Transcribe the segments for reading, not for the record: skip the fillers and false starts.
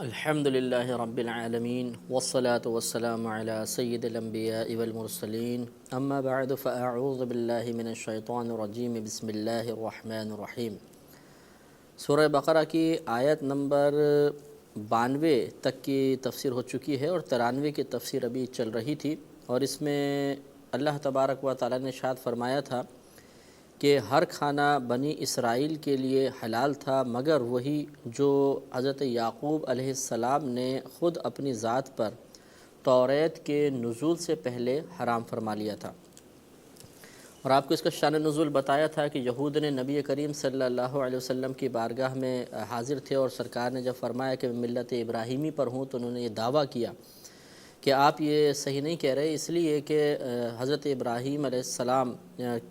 الحمد للہ رب العالمین والصلاة والسلام علی سید الانبیاء والمرسلین اما بعد فاعوذ باللہ من الشیطان الرجیم بسم اللہ الرحمن الرحیم۔ سورہ بقرہ کی آیت نمبر 92 تک کی تفسیر ہو چکی ہے اور 93 کی تفسیر ابھی چل رہی تھی، اور اس میں اللہ تبارک و تعالی نے ارشاد فرمایا تھا کہ ہر کھانا بنی اسرائیل کے لیے حلال تھا مگر وہی جو حضرت یعقوب علیہ السلام نے خود اپنی ذات پر توریت کے نزول سے پہلے حرام فرما لیا تھا۔ اور آپ کو اس کا شان نزول بتایا تھا کہ یہود نے نبی کریم صلی اللہ علیہ وسلم کی بارگاہ میں حاضر تھے، اور سرکار نے جب فرمایا کہ میں ملت ابراہیمی پر ہوں تو انہوں نے یہ دعویٰ کیا کہ آپ یہ صحیح نہیں کہہ رہے، اس لیے کہ حضرت ابراہیم علیہ السلام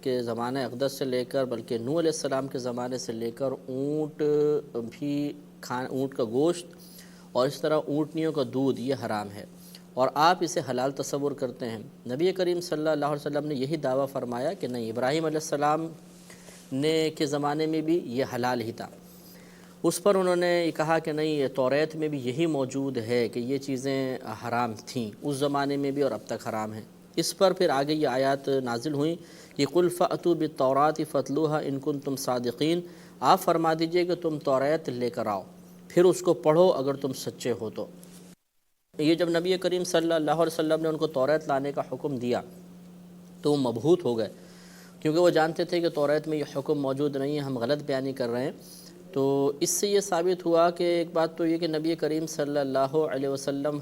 کے زمانہ اقدس سے لے کر بلکہ نوح علیہ السلام کے زمانے سے لے کر اونٹ کا گوشت اور اس طرح اونٹنیوں کا دودھ یہ حرام ہے، اور آپ اسے حلال تصور کرتے ہیں۔ نبی کریم صلی اللہ علیہ وسلم نے یہی دعویٰ فرمایا کہ نہیں، ابراہیم علیہ السلام کے زمانے میں بھی یہ حلال ہی تھا۔ اس پر انہوں نے یہ کہا کہ نہیں، توریت میں بھی یہی موجود ہے کہ یہ چیزیں حرام تھیں اس زمانے میں بھی اور اب تک حرام ہیں۔ اس پر پھر آگے یہ آیات نازل ہوئیں کہ قُلْ فَأْتُوا بِالتَّوْرَاةِ فَاتْلُوهَا إِن كُنتُمْ صَادِقِينَ، آپ فرما دیجئے کہ تم توریت لے کر آؤ، پھر اس کو پڑھو اگر تم سچے ہو تو۔ یہ جب نبی کریم صلی اللہ علیہ وسلم نے ان کو توریت لانے کا حکم دیا تو وہ مبہوت ہو گئے، کیونکہ وہ جانتے تھے کہ توریت میں یہ حکم موجود نہیں ہے، ہم غلط بیانی کر رہے ہیں۔ تو اس سے یہ ثابت ہوا کہ ایک بات تو یہ کہ نبی کریم صلی اللہ علیہ وسلم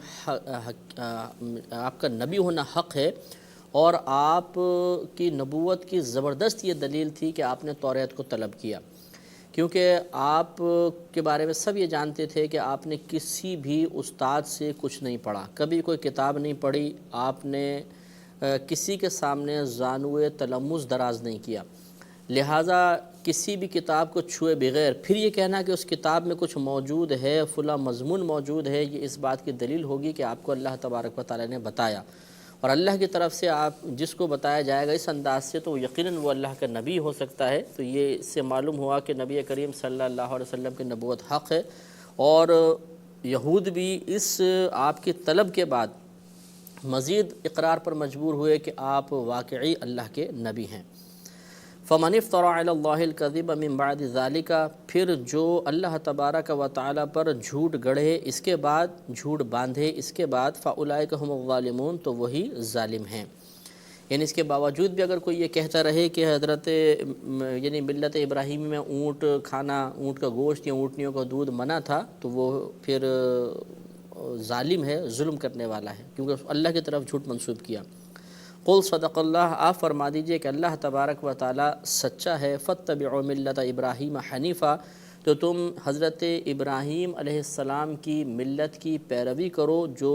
آپ کا نبی ہونا حق ہے، اور آپ کی نبوت کی زبردست یہ دلیل تھی کہ آپ نے توریت کو طلب کیا، کیونکہ آپ کے بارے میں سب یہ جانتے تھے کہ آپ نے کسی بھی استاد سے کچھ نہیں پڑھا، کبھی کوئی کتاب نہیں پڑھی، آپ نے کسی کے سامنے زانوئے تلمس دراز نہیں کیا، لہٰذا کسی بھی کتاب کو چھوئے بغیر پھر یہ کہنا کہ اس کتاب میں کچھ موجود ہے، فلاں مضمون موجود ہے، یہ اس بات کی دلیل ہوگی کہ آپ کو اللہ تبارک و تعالی نے بتایا، اور اللہ کی طرف سے آپ جس کو بتایا جائے گا اس انداز سے تو یقیناً وہ اللہ کا نبی ہو سکتا ہے۔ تو یہ اس سے معلوم ہوا کہ نبی کریم صلی اللہ علیہ وسلم کی نبوت حق ہے، اور یہود بھی اس آپ کی طلب کے بعد مزید اقرار پر مجبور ہوئے کہ آپ واقعی اللہ کے نبی ہیں۔ فَمَنِ افْتَرَىٰ عَلَى اللَّهِ الْكَذِبَ مِن بَعْدِ ذَلِكَ، پھر جو اللہ تبارک و تعالی پر جھوٹ گڑھے اس کے بعد، جھوٹ باندھے اس کے بعد، فَأُولَٰئِكَ هُمُ الظَّالِمُونَ، تو وہی ظالم ہیں۔ یعنی اس کے باوجود بھی اگر کوئی یہ کہتا رہے کہ حضرت یعنی ملت ابراہیمی میں اونٹ کھانا، اونٹ کا گوشت یا اونٹنیوں کا دودھ منع تھا، تو وہ پھر ظالم ہے، ظلم کرنے والا ہے، کیونکہ اللہ کی طرف جھوٹ منسوب کیا۔ قل صدق اللہ، آپ فرما دیجئے کہ اللہ تبارک و تعالی سچا ہے۔ فاتبعوا ملت ابراہیم حنیفا، تو تم حضرت ابراہیم علیہ السلام کی ملت کی پیروی کرو جو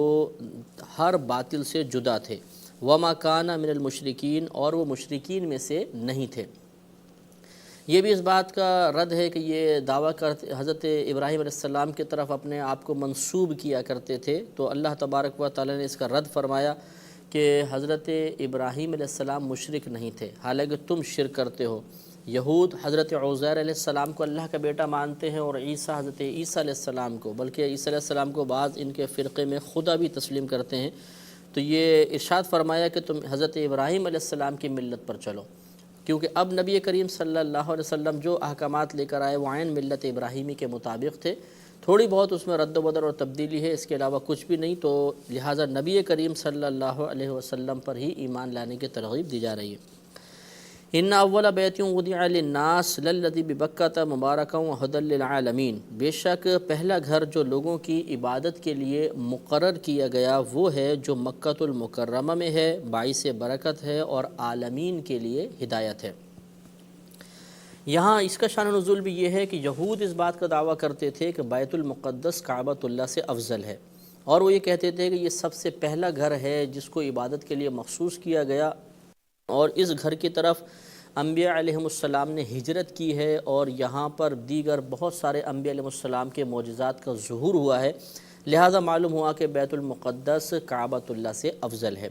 ہر باطل سے جدا تھے۔ وما کان من المشرکین، اور وہ مشرکین میں سے نہیں تھے۔ یہ بھی اس بات کا رد ہے کہ یہ دعویٰ کرتے حضرت ابراہیم علیہ السلام کی طرف اپنے آپ کو منسوب کیا کرتے تھے، تو اللہ تبارک و تعالی نے اس کا رد فرمایا کہ حضرت ابراہیم علیہ السلام مشرک نہیں تھے، حالانکہ تم شرک کرتے ہو۔ یہود حضرت عزیر علیہ السلام کو اللہ کا بیٹا مانتے ہیں، اور حضرت عیسیٰ علیہ السلام کو، بلکہ عیسیٰ علیہ السلام کو بعض ان کے فرقے میں خدا بھی تسلیم کرتے ہیں۔ تو یہ ارشاد فرمایا کہ تم حضرت ابراہیم علیہ السلام کی ملت پر چلو، کیونکہ اب نبی کریم صلی اللہ علیہ وسلم جو احکامات لے کر آئے وہ عین ملت ابراہیمی کے مطابق تھے، تھوڑی بہت اس میں رد و بدل اور تبدیلی ہے، اس کے علاوہ کچھ بھی نہیں، تو لہٰذا نبی کریم صلی اللہ علیہ وسلم پر ہی ایمان لانے کی ترغیب دی جا رہی ہے۔ ان اول بیت وضع للناس للذی ببکۃ مبارکا وہدی للعالمین، بے شک پہلا گھر جو لوگوں کی عبادت کے لیے مقرر کیا گیا وہ ہے جو مکۃ المکرمہ میں ہے، باعث برکت ہے اور عالمین کے لیے ہدایت ہے۔ یہاں اس کا شان نزول بھی یہ ہے کہ یہود اس بات کا دعویٰ کرتے تھے کہ بیت المقدس کعبۃ اللہ سے افضل ہے، اور وہ یہ کہتے تھے کہ یہ سب سے پہلا گھر ہے جس کو عبادت کے لیے مخصوص کیا گیا، اور اس گھر کی طرف انبیاء علیہ السلام نے ہجرت کی ہے، اور یہاں پر دیگر بہت سارے انبیاء علیہ السلام کے معجزات کا ظہور ہوا ہے، لہٰذا معلوم ہوا کہ بیت المقدس کعبۃ اللہ سے افضل ہے۔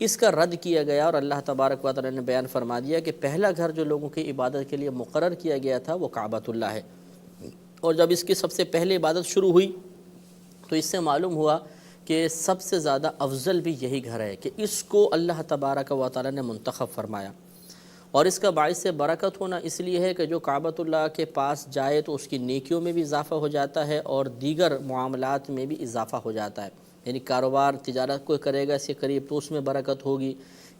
اس کا رد کیا گیا، اور اللہ تبارک و تعالی نے بیان فرما دیا کہ پہلا گھر جو لوگوں کی عبادت کے لیے مقرر کیا گیا تھا وہ کعبۃ اللہ ہے، اور جب اس کی سب سے پہلے عبادت شروع ہوئی تو اس سے معلوم ہوا کہ سب سے زیادہ افضل بھی یہی گھر ہے کہ اس کو اللہ تبارک و تعالی نے منتخب فرمایا، اور اس کا باعث برکت ہونا اس لیے ہے کہ جو کعبۃ اللہ کے پاس جائے تو اس کی نیکیوں میں بھی اضافہ ہو جاتا ہے اور دیگر معاملات میں بھی اضافہ ہو جاتا ہے، یعنی کاروبار تجارت کوئی کرے گا اس کے قریب تو اس میں برکت ہوگی۔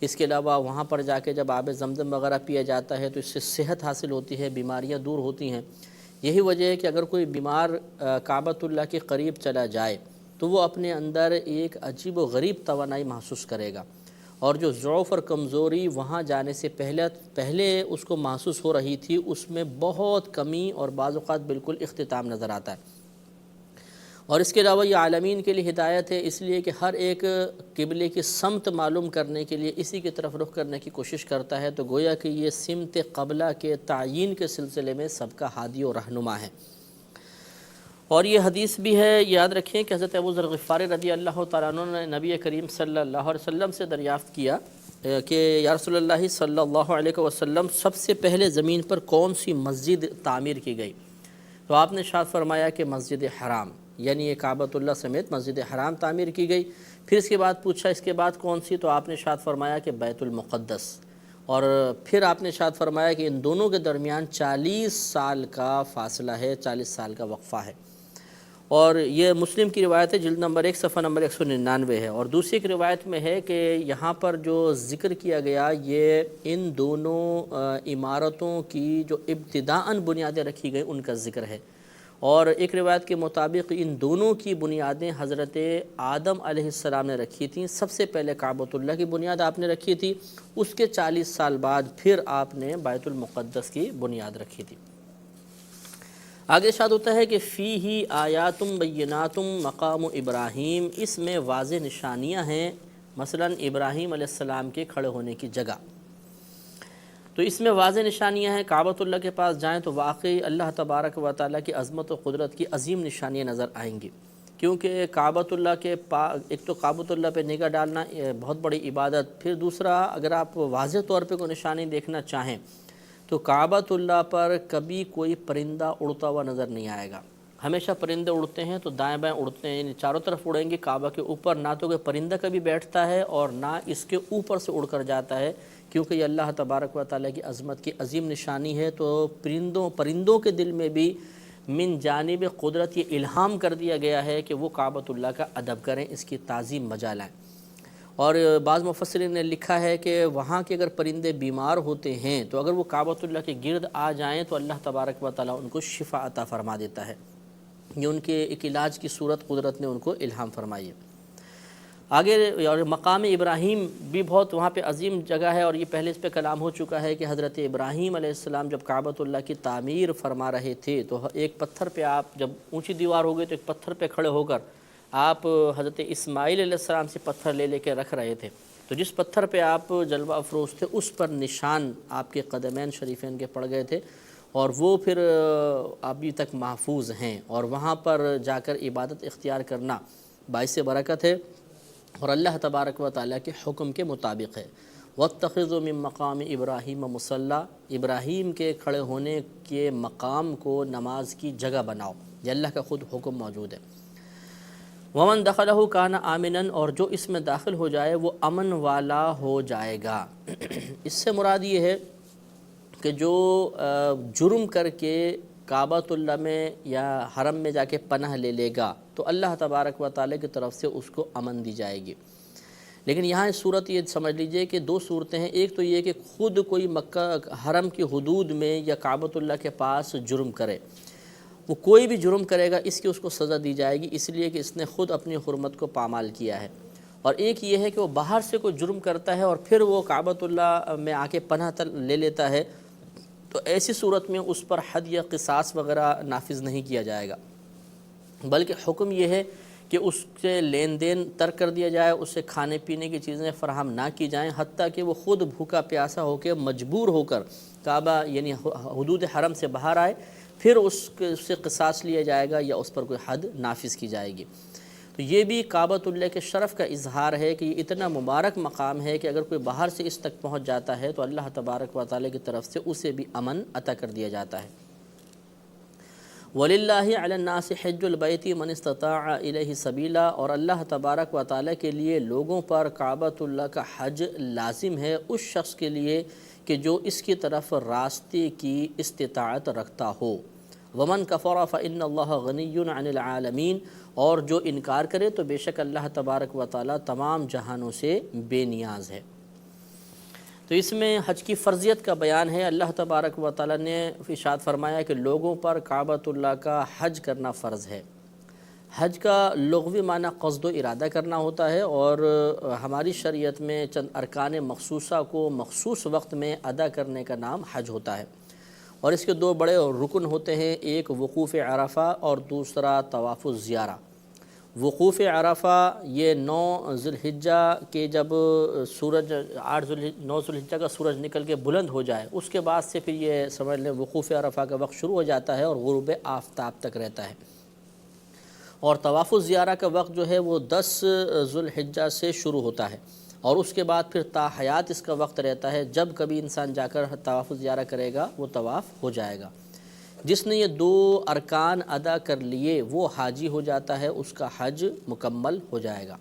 اس کے علاوہ وہاں پر جا کے جب آب زمزم وغیرہ پیا جاتا ہے تو اس سے صحت حاصل ہوتی ہے، بیماریاں دور ہوتی ہیں۔ یہی وجہ ہے کہ اگر کوئی بیمار کعبۃ اللہ کے قریب چلا جائے تو وہ اپنے اندر ایک عجیب و غریب توانائی محسوس کرے گا، اور جو ضعف اور کمزوری وہاں جانے سے پہلے اس کو محسوس ہو رہی تھی اس میں بہت کمی اور بعض اوقات بالکل اختتام نظر آتا ہے۔ اور اس کے علاوہ یہ عالمین کے لیے ہدایت ہے، اس لیے کہ ہر ایک قبلے کی سمت معلوم کرنے کے لیے اسی کی طرف رخ کرنے کی کوشش کرتا ہے، تو گویا کہ یہ سمت قبلہ کے تعیین کے سلسلے میں سب کا ہادی و رہنما ہے۔ اور یہ حدیث بھی ہے، یاد رکھیں کہ حضرت ابو ذر غفاری رضی اللہ تعالیٰ عنہ نے نبی کریم صلی اللہ علیہ وسلم سے دریافت کیا کہ یا رسول اللہ صلی اللہ علیہ وسلم سب سے پہلے زمین پر کون سی مسجد تعمیر کی گئی؟ تو آپ نے ارشاد فرمایا کہ مسجد حرام، یعنی یہ کعبۃ اللہ سمیت مسجد حرام تعمیر کی گئی۔ پھر اس کے بعد پوچھا اس کے بعد کون سی؟ تو آپ نے ارشاد فرمایا کہ بیت المقدس، اور پھر آپ نے ارشاد فرمایا کہ ان دونوں کے درمیان 40 سال کا فاصلہ ہے، 40 سال کا وقفہ ہے۔ اور یہ مسلم کی روایت ہے، جلد نمبر 1 صفحہ نمبر 199 ہے، اور دوسری ایک روایت میں ہے کہ یہاں پر جو ذکر کیا گیا یہ ان دونوں عمارتوں کی جو ابتداءً بنیادیں رکھی گئیں ان کا ذکر ہے، اور ایک روایت کے مطابق ان دونوں کی بنیادیں حضرت آدم علیہ السلام نے رکھی تھیں۔ سب سے پہلے کعبۃ اللہ کی بنیاد آپ نے رکھی تھی، اس کے 40 سال بعد پھر آپ نے بیت المقدس کی بنیاد رکھی تھی۔ آگے ارشاد ہوتا ہے کہ فیہ آیات بینات مقام ابراہیم، اس میں واضح نشانیاں ہیں، مثلا ابراہیم علیہ السلام کے کھڑے ہونے کی جگہ۔ تو اس میں واضح نشانیاں ہیں، کعبۃ اللہ کے پاس جائیں تو واقعی اللہ تبارک و تعالیٰ کی عظمت و قدرت کی عظیم نشانیاں نظر آئیں گی، کیونکہ کعبۃ اللہ کے ایک تو کعبۃ اللہ پہ نگاہ ڈالنا بہت بڑی عبادت، پھر دوسرا اگر آپ واضح طور پہ کوئی نشانی دیکھنا چاہیں تو کعبۃ اللہ پر کبھی کوئی پرندہ اڑتا ہوا نظر نہیں آئے گا۔ ہمیشہ پرندے اڑتے ہیں تو دائیں بائیں اڑتے ہیں، یعنی چاروں طرف اڑیں گے، کعبہ کے اوپر نہ تو کوئی پرندہ کبھی بیٹھتا ہے اور نہ اس کے اوپر سے اڑ کر جاتا ہے، کیونکہ یہ اللہ تبارک و تعالیٰ کی عظمت کی عظیم نشانی ہے۔ تو پرندوں کے دل میں بھی من جانب قدرت یہ الہام کر دیا گیا ہے کہ وہ کعبۃ اللہ کا ادب کریں، اس کی تعظیم بجا لائیں۔ اور بعض مفسرین نے لکھا ہے کہ وہاں کے اگر پرندے بیمار ہوتے ہیں تو اگر وہ کعبۃ اللہ کے گرد آ جائیں تو اللہ تبارک و تعالیٰ ان کو شفا عطا فرما دیتا ہے، یہ ان کے ایک علاج کی صورت قدرت نے ان کو الہام فرمائی ہے۔ آگے اور مقام ابراہیم بھی بہت وہاں پہ عظیم جگہ ہے، اور یہ پہلے اس پہ کلام ہو چکا ہے کہ حضرت ابراہیم علیہ السلام جب کعبۃ اللہ کی تعمیر فرما رہے تھے تو ایک پتھر پہ آپ جب اونچی دیوار ہو گئی تو ایک پتھر پہ کھڑے ہو کر آپ حضرت اسماعیل علیہ السلام سے پتھر لے کے رکھ رہے تھے، تو جس پتھر پہ آپ جلوہ افروز تھے اس پر نشان آپ کے قدمین شریفین کے پڑ گئے تھے، اور وہ پھر ابھی تک محفوظ ہیں، اور وہاں پر جا کر عبادت اختیار کرنا باعث برکت ہے اور اللہ تبارک و تعالیٰ کے حکم کے مطابق ہے۔ وَاتَّخِذُوا مِن مَّقَامِ إِبْرَاهِيمَ مُصَلًّى، ابراہیم کے کھڑے ہونے کے مقام کو نماز کی جگہ بناؤ، یہ اللہ کا خود حکم موجود ہے۔ وَمَن دَخَلَهُ كَانَ آمِنًا، اور جو اس میں داخل ہو جائے وہ امن والا ہو جائے گا۔ اس سے مراد یہ ہے کہ جو جرم کر کے کعبۃ اللہ میں یا حرم میں جا کے پناہ لے لے گا تو اللہ تبارک و تعالیٰ کی طرف سے اس کو امن دی جائے گی۔ لیکن یہاں صورت یہ سمجھ لیجئے کہ دو صورتیں ہیں، ایک تو یہ کہ خود کوئی مکہ حرم کی حدود میں یا کعبۃ اللہ کے پاس جرم کرے، وہ کوئی بھی جرم کرے گا اس کی اس کو سزا دی جائے گی، اس لیے کہ اس نے خود اپنی حرمت کو پامال کیا ہے۔ اور ایک یہ ہے کہ وہ باہر سے کوئی جرم کرتا ہے اور پھر وہ کعبۃ اللہ میں آ کے پناہ لے لیتا ہے، تو ایسی صورت میں اس پر حد یا قصاص وغیرہ نافذ نہیں کیا جائے گا، بلکہ حکم یہ ہے کہ اس سے لین دین ترک کر دیا جائے، اس سے کھانے پینے کی چیزیں فراہم نہ کی جائیں، حتیٰ کہ وہ خود بھوکا پیاسا ہو کے مجبور ہو کر کعبہ یعنی حدود حرم سے باہر آئے، پھر اس سے قصاص لیا جائے گا یا اس پر کوئی حد نافذ کی جائے گی۔ تو یہ بھی کعبۃ اللہ کے شرف کا اظہار ہے کہ یہ اتنا مبارک مقام ہے کہ اگر کوئی باہر سے اس تک پہنچ جاتا ہے تو اللہ تبارک و تعالیٰ کی طرف سے اسے بھی امن عطا کر دیا جاتا ہے۔ وَلِلَّهِ عَلَى النَّاسِ حِجُّ الْبَيْتِ مَنِ اسْتَطَاعَ إِلَيْهِ سَبِيلًا، اور اللہ تبارک و تعالیٰ کے لیے لوگوں پر کعبۃ اللہ کا حج لازم ہے اس شخص کے لیے کہ جو اس کی طرف راستے کی استطاعت رکھتا ہو۔ وَمَنْ كَفَرَ فَإِنَّ اللَّهَ غَنِيٌّ عَنِ الْعَالَمِينَ، اور جو انکار کرے تو بے شک اللہ تبارک و تعالیٰ تمام جہانوں سے بے نیاز ہے۔ تو اس میں حج کی فرضیت کا بیان ہے۔ اللہ تبارک و تعالیٰ نے ارشاد فرمایا کہ لوگوں پر کعبۃ اللہ کا حج کرنا فرض ہے۔ حج کا لغوی معنی قصد و ارادہ کرنا ہوتا ہے، اور ہماری شریعت میں چند ارکان مخصوصہ کو مخصوص وقت میں ادا کرنے کا نام حج ہوتا ہے، اور اس کے دو بڑے رکن ہوتے ہیں، ایک وقوف عرفہ اور دوسرا طواف الزیارہ۔ وقوف عرفہ یہ 9 ذی الحجہ کے جب سورج 9 ذی الحجہ کا سورج نکل کے بلند ہو جائے، اس کے بعد سے پھر یہ سمجھ لیں وقوف عرفہ کا وقت شروع ہو جاتا ہے اور غروب آفتاب تک رہتا ہے۔ اور طواف الزیارہ کا وقت جو ہے وہ 10 ذی الحجہ سے شروع ہوتا ہے، اور اس کے بعد پھر تا حیات اس کا وقت رہتا ہے، جب کبھی انسان جا کر طواف الزیارہ کرے گا وہ طواف ہو جائے گا۔ جس نے یہ 2 ارکان ادا کر لیے وہ حاجی ہو جاتا ہے، اس کا حج مکمل ہو جائے گا۔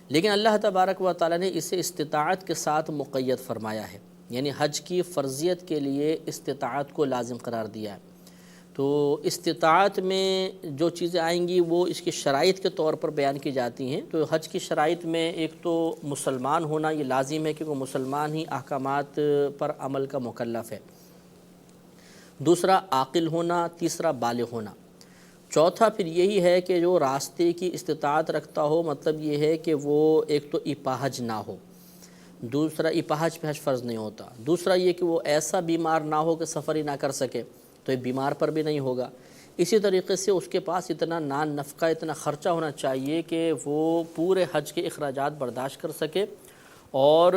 لیکن اللہ تبارک و تعالیٰ نے اسے استطاعت کے ساتھ مقید فرمایا ہے، یعنی حج کی فرضیت کے لیے استطاعت کو لازم قرار دیا ہے۔ تو استطاعت میں جو چیزیں آئیں گی وہ اس کی شرائط کے طور پر بیان کی جاتی ہیں۔ تو حج کی شرائط میں ایک تو مسلمان ہونا یہ لازم ہے، کیونکہ مسلمان ہی احکامات پر عمل کا مکلف ہے۔ دوسرا عاقل ہونا، تیسرا بالغ ہونا، چوتھا پھر یہی ہے کہ جو راستے کی استطاعت رکھتا ہو، مطلب یہ ہے کہ وہ ایک تو اپاہج نہ ہو، دوسرا اپاہج پہ حج فرض نہیں ہوتا، دوسرا یہ کہ وہ ایسا بیمار نہ ہو کہ سفر ہی نہ کر سکے، تو یہ بیمار پر بھی نہیں ہوگا۔ اسی طریقے سے اس کے پاس اتنا نان نفقہ، اتنا خرچہ ہونا چاہیے کہ وہ پورے حج کے اخراجات برداشت کر سکے، اور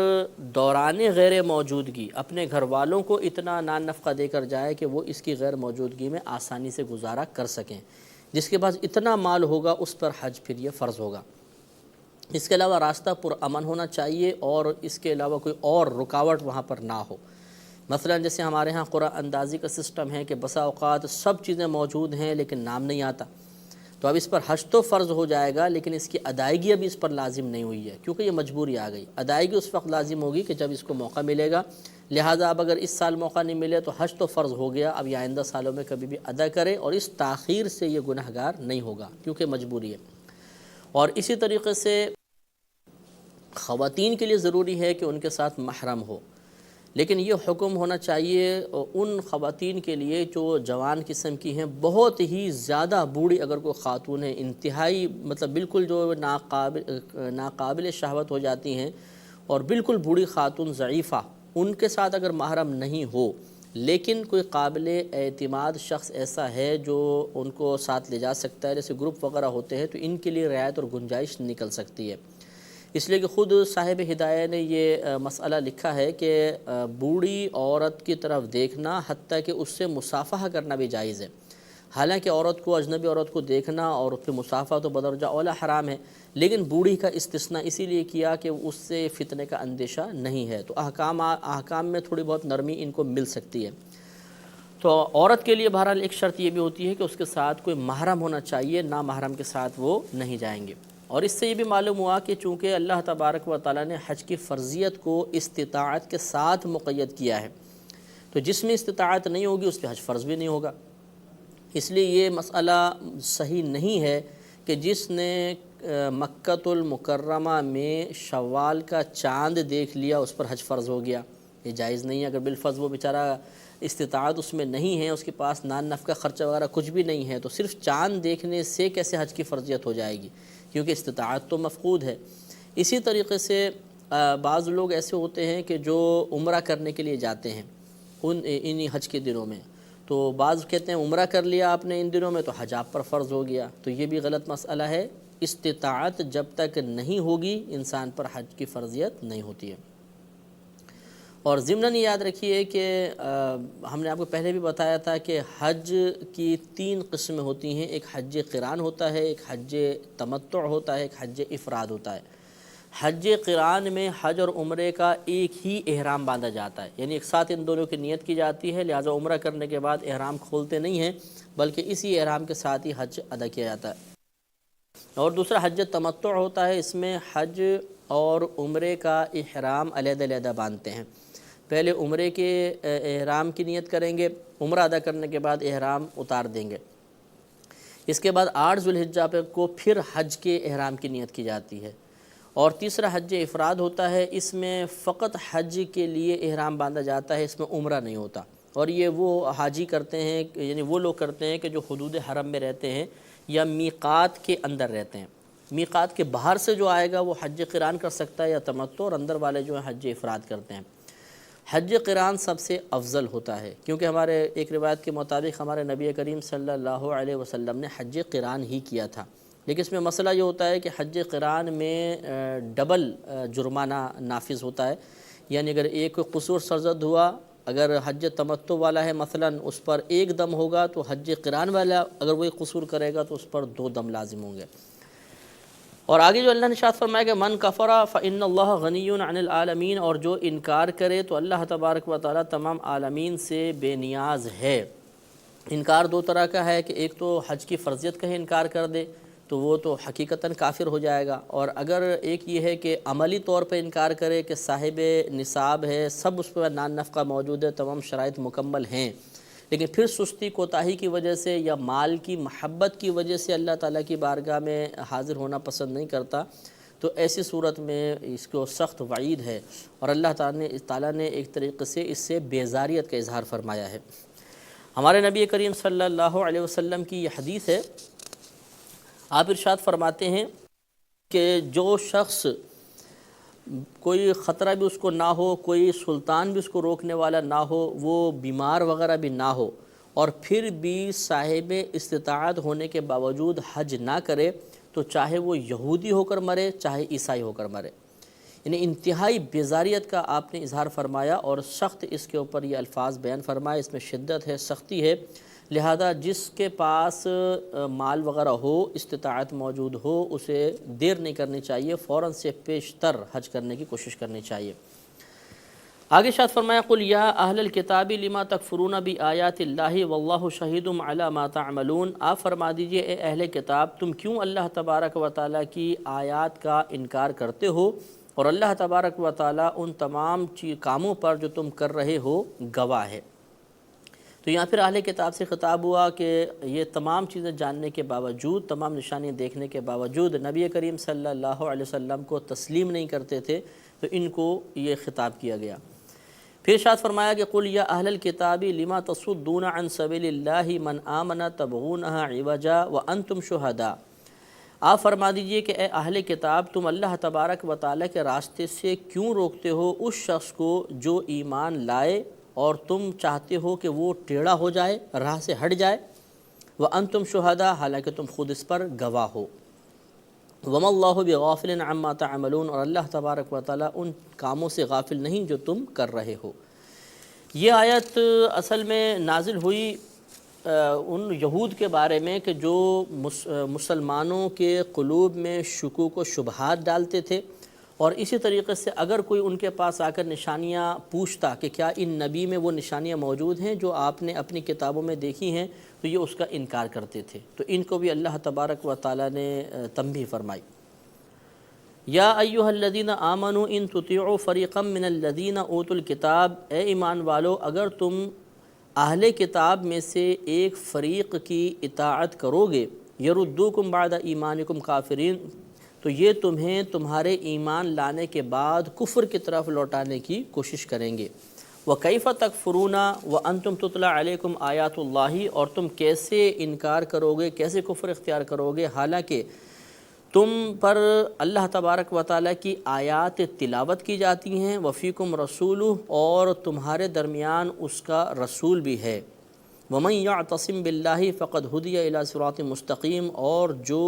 دوران غیر موجودگی اپنے گھر والوں کو اتنا نان نفقہ دے کر جائے کہ وہ اس کی غیر موجودگی میں آسانی سے گزارا کر سکیں۔ جس کے پاس اتنا مال ہوگا اس پر حج پھر یہ فرض ہوگا۔ اس کے علاوہ راستہ پرامن ہونا چاہیے، اور اس کے علاوہ کوئی اور رکاوٹ وہاں پر نہ ہو۔ مثلا جیسے ہمارے ہاں قرعہ اندازی کا سسٹم ہے کہ بسا اوقات سب چیزیں موجود ہیں لیکن نام نہیں آتا، تو اب اس پر حج تو فرض ہو جائے گا، لیکن اس کی ادائیگی ابھی اس پر لازم نہیں ہوئی ہے، کیونکہ یہ مجبوری آ گئی۔ ادائیگی اس وقت لازم ہوگی کہ جب اس کو موقع ملے گا، لہٰذا اب اگر اس سال موقع نہیں ملے تو حج تو فرض ہو گیا، اب یہ آئندہ سالوں میں کبھی بھی ادا کرے، اور اس تاخیر سے یہ گنہگار نہیں ہوگا کیونکہ مجبوری ہے۔ اور اسی طریقے سے خواتین کے لیے ضروری ہے کہ ان کے ساتھ محرم ہو، لیکن یہ حکم ہونا چاہیے ان خواتین کے لیے جو جوان قسم کی ہیں، بہت ہی زیادہ بوڑھی اگر کوئی خاتون ہے، انتہائی مطلب بالکل جو ناقابل شہوت ہو جاتی ہیں، اور بالکل بوڑھی خاتون ضعیفہ، ان کے ساتھ اگر محرم نہیں ہو لیکن کوئی قابل اعتماد شخص ایسا ہے جو ان کو ساتھ لے جا سکتا ہے، جیسے گروپ وغیرہ ہوتے ہیں، تو ان کے لیے رعایت اور گنجائش نکل سکتی ہے۔ اس لیے کہ خود صاحب ہدایہ نے یہ مسئلہ لکھا ہے کہ بوڑھی عورت کی طرف دیکھنا حتیٰ کہ اس سے مصافحہ کرنا بھی جائز ہے۔ حالانکہ عورت کو، اجنبی عورت کو دیکھنا اور پھر مصافحہ تو بدرجہ اولا حرام ہے، لیکن بوڑھی کا استثناء اسی لیے کیا کہ اس سے فتنے کا اندیشہ نہیں ہے، تو احکام میں تھوڑی بہت نرمی ان کو مل سکتی ہے۔ تو عورت کے لیے بہرحال ایک شرط یہ بھی ہوتی ہے کہ اس کے ساتھ کوئی محرم ہونا چاہیے، نا محرم کے ساتھ وہ نہیں جائیں گے۔ اور اس سے یہ بھی معلوم ہوا کہ چونکہ اللہ تبارک و تعالیٰ نے حج کی فرضیت کو استطاعت کے ساتھ مقید کیا ہے، تو جس میں استطاعت نہیں ہوگی اس پہ حج فرض بھی نہیں ہوگا۔ اس لیے یہ مسئلہ صحیح نہیں ہے کہ جس نے مکۃ المکرمہ میں شوال کا چاند دیکھ لیا اس پر حج فرض ہو گیا، یہ جائز نہیں ہے۔ اگر بالفرض وہ بیچارہ استطاعت اس میں نہیں ہے، اس کے پاس نان نفقہ خرچہ وغیرہ کچھ بھی نہیں ہے، تو صرف چاند دیکھنے سے کیسے حج کی فرضیت ہو جائے گی، کیونکہ استطاعت تو مفقود ہے۔ اسی طریقے سے بعض لوگ ایسے ہوتے ہیں کہ جو عمرہ کرنے کے لیے جاتے ہیں انہی حج کے دنوں میں، تو بعض کہتے ہیں عمرہ کر لیا آپ نے ان دنوں میں تو حج آپ پر فرض ہو گیا، تو یہ بھی غلط مسئلہ ہے۔ استطاعت جب تک نہیں ہوگی انسان پر حج کی فرضیت نہیں ہوتی ہے۔ اور ضمناً یاد رکھیے کہ ہم نے آپ کو پہلے بھی بتایا تھا کہ حج کی 3 قسمیں ہوتی ہیں، ایک حج قران ہوتا ہے، ایک حج تمتع ہوتا ہے، ایک حج افراد ہوتا ہے۔ حج قران میں حج اور عمرے کا ایک ہی احرام باندھا جاتا ہے، یعنی ایک ساتھ ان دونوں کی نیت کی جاتی ہے، لہٰذا عمرہ کرنے کے بعد احرام کھولتے نہیں ہیں، بلکہ اسی احرام کے ساتھ ہی حج ادا کیا جاتا ہے۔ اور دوسرا حج تمتع ہوتا ہے، اس میں حج اور عمرے کا احرام علیحدہ علیحدہ باندھتے ہیں۔ پہلے عمرے کے احرام کی نیت کریں گے، عمرہ ادا کرنے کے بعد احرام اتار دیں گے۔ اس کے بعد 8 ذو الحجہ کو پھر حج کے احرام کی نیت کی جاتی ہے۔ اور تیسرا حج افراد ہوتا ہے، اس میں فقط حج کے لیے احرام باندھا جاتا ہے، اس میں عمرہ نہیں ہوتا۔ اور یہ وہ حاجی کرتے ہیں، یعنی وہ لوگ کرتے ہیں کہ جو حدود حرم میں رہتے ہیں یا میقات کے اندر رہتے ہیں۔ میقات کے باہر سے جو آئے گا وہ حج قران کر سکتا ہے یا تمتع، اور اندر والے جو ہیں حج افراد کرتے ہیں۔ حج قران سب سے افضل ہوتا ہے، کیونکہ ہمارے ایک روایت کے مطابق ہمارے نبی کریم صلی اللہ علیہ وسلم نے حج قران ہی کیا تھا۔ لیکن اس میں مسئلہ یہ ہوتا ہے کہ حج قران میں ڈبل جرمانہ نافذ ہوتا ہے، یعنی اگر ایک قصور سرزد ہوا، اگر حج تمتع والا ہے مثلا اس پر 1 دم ہوگا، تو حج قران والا اگر وہی قصور کرے گا تو اس پر 2 دم لازم ہوں گے۔ اور آگے جو اللہ نے ارشاد فرمایا کہ من کفر فإن اللہ غنی عن العالمین، اور جو انکار کرے تو اللہ تبارک و تعالی تمام عالمین سے بے نیاز ہے۔ انکار 2 طرح کا ہے کہ ایک تو حج کی فرضیت کا ہی انکار کر دے تو وہ تو حقیقتاً کافر ہو جائے گا، اور اگر ایک یہ ہے کہ عملی طور پہ انکار کرے کہ صاحب نصاب ہے، سب اس پہ نان نفقہ موجود ہے، تمام شرائط مکمل ہیں، لیکن پھر سستی کوتاہی کی وجہ سے یا مال کی محبت کی وجہ سے اللہ تعالیٰ کی بارگاہ میں حاضر ہونا پسند نہیں کرتا، تو ایسی صورت میں اس کو سخت وعید ہے، اور اللہ تعالیٰ نے ایک طریقے سے اس سے بیزاریت کا اظہار فرمایا ہے۔ ہمارے نبی کریم صلی اللہ علیہ وسلم کی یہ حدیث ہے، آپ ارشاد فرماتے ہیں کہ جو شخص کوئی خطرہ بھی اس کو نہ ہو، کوئی سلطان بھی اس کو روکنے والا نہ ہو، وہ بیمار وغیرہ بھی نہ ہو، اور پھر بھی صاحب استطاعت ہونے کے باوجود حج نہ کرے، تو چاہے وہ یہودی ہو کر مرے چاہے عیسائی ہو کر مرے۔ یعنی انتہائی بیزاریت کا آپ نے اظہار فرمایا، اور سخت اس کے اوپر یہ الفاظ بیان فرمائے، اس میں شدت ہے، سختی ہے، لہذا جس کے پاس مال وغیرہ ہو، استطاعت موجود ہو، اسے دیر نہیں کرنی چاہیے، فوراً سے پیشتر حج کرنے کی کوشش کرنی چاہیے۔ آگے ارشاد فرمایا قل یا اہل الکتاب لما تکفرون بآیات اللہ واللہ شہید علی ما تعملون، آپ فرما دیجئے اے اہل کتاب، تم کیوں اللہ تبارک و تعالیٰ کی آیات کا انکار کرتے ہو، اور اللہ تبارک و تعالیٰ ان تمام کاموں پر جو تم کر رہے ہو گواہ ہے۔ تو یہاں پھر اہل کتاب سے خطاب ہوا کہ یہ تمام چیزیں جاننے کے باوجود، تمام نشانیاں دیکھنے کے باوجود نبی کریم صلی اللہ علیہ وسلم کو تسلیم نہیں کرتے تھے، تو ان کو یہ خطاب کیا گیا۔ پھر ارشاد فرمایا کہ قل یا اہل الکتاب لما تصدون عن سبیل اللہ من آمن تبغونها عوجا وانتم شہداء، آپ فرما دیجئے کہ اے اہل کتاب، تم اللہ تبارک و تعالیٰ کے راستے سے کیوں روکتے ہو اس شخص کو جو ایمان لائے، اور تم چاہتے ہو کہ وہ ٹیڑھا ہو جائے، راہ سے ہٹ جائے، وانتم شہداء، حالانکہ تم خود اس پر گواہ ہو۔ وما اللہ بغافل عما تعملون، اور اللہ تبارک و تعالیٰ ان کاموں سے غافل نہیں جو تم کر رہے ہو۔ یہ آیت اصل میں نازل ہوئی ان یہود کے بارے میں کہ جو مسلمانوں کے قلوب میں شکوک و شبہات ڈالتے تھے، اور اسی طریقے سے اگر کوئی ان کے پاس آ کر نشانیاں پوچھتا کہ کیا ان نبی میں وہ نشانیاں موجود ہیں جو آپ نے اپنی کتابوں میں دیکھی ہیں، تو یہ اس کا انکار کرتے تھے، تو ان کو بھی اللہ تبارک و تعالیٰ نے تنبیہ فرمائی۔ یا ایھا الذین آمنوا ان تطیعوا فریقا من الذین اوتوا الکتاب، اے ایمان والو اگر تم اہل کتاب میں سے ایک فریق کی اطاعت کرو گے، یردوکم بعد ایمانکم کافرین، تو یہ تمہیں تمہارے ایمان لانے کے بعد کفر کی طرف لوٹانے کی کوشش کریں گے۔ وَكَيْفَ تَكْفُرُونَ وَأَنْتُمْ تُتْلَى عَلَيْكُمْ آیات اللہ، اور تم کیسے انکار کرو گے، کیسے کفر اختیار کرو گے، حالانکہ تم پر اللہ تبارک و تعالیٰ کی آیات تلاوت کی جاتی ہیں، وَفِيكُمْ رَسُولُهُ، اور تمہارے درمیان اس کا رسول بھی ہے، وَمَنْ يَعْتَصِمْ بِاللَّهِ فَقَدْ هُدِيَ إِلَى صِرَاطٍ مُسْتَقِيمٍ، اور جو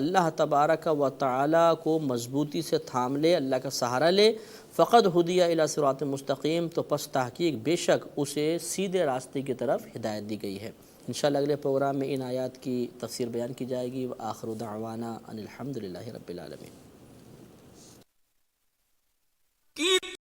اللہ تبارک و تعالیٰ کو مضبوطی سے تھام لے، اللہ کا سہارا لے، فَقَدْ هُدِيَ إِلَى صِرَاطٍ مُسْتَقِيمٍ، تو پس تحقیق بے شک اسے سیدھے راستے کی طرف ہدایت دی گئی ہے۔ انشاءاللہ اگلے پروگرام میں ان آیات کی تفسیر بیان کی جائے گی۔ وآخر دعوانا ان الحمد للہ رب العالمین۔